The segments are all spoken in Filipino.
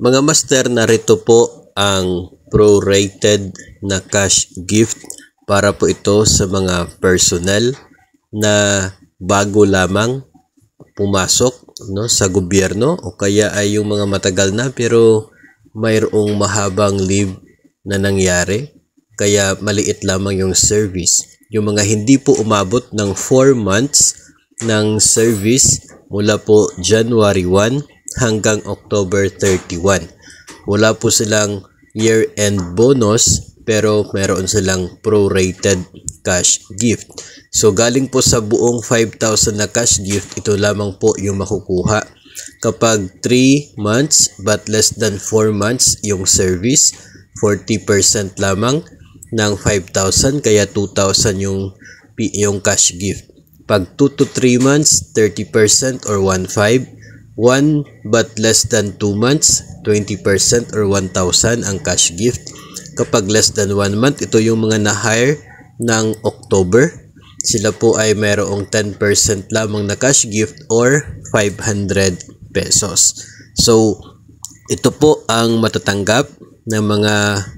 Mga master, narito po ang prorated na cash gift para po ito sa mga personnel na bago lamang pumasok sa gobyerno o kaya ay yung mga matagal na pero mayroong mahabang leave na nangyari kaya maliit lamang yung service. Yung mga hindi po umabot ng 4 months ng service mula po January 1 hanggang October 31. Wala po silang year-end bonus pero meron silang prorated cash gift. So galing po sa buong 5,000 na cash gift, ito lamang po yung makukuha. Kapag 3 months but less than 4 months yung service, 40% lamang ng 5,000 kaya 2,000 yung cash gift. Pag 2 to 3 months, 30% or 1,500. 1 but less than 2 months, 20% or 1,000 ang cash gift. Kapag less than 1 month, ito yung mga na-hire ng October. Sila po ay mayroong 10% lamang na cash gift or 500 pesos. So, ito po ang matatanggap ng mga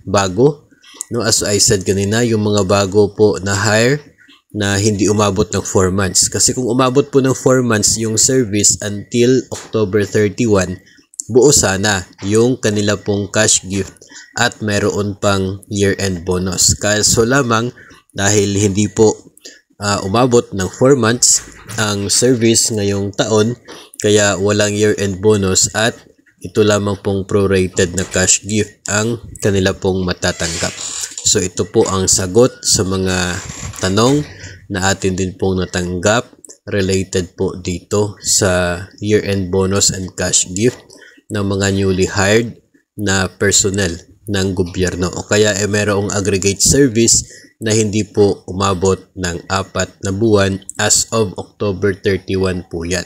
bago. As I said kanina, yung mga bago po na hire na hindi umabot ng 4 months. Kasi kung umabot po ng 4 months yung service until October 31, buo sana yung kanila pong cash gift at meron pang year-end bonus. Kaso lamang dahil hindi po umabot ng 4 months ang service ngayong taon, kaya walang year-end bonus at ito lamang pong prorated na cash gift ang kanila pong matatanggap. So ito po ang sagot sa mga tanong na atin din pong natanggap related po dito sa year-end bonus and cash gift ng mga newly hired na personnel ng gobyerno o kaya mayroong aggregate service na hindi po umabot ng 4 na buwan as of October 31 po yan.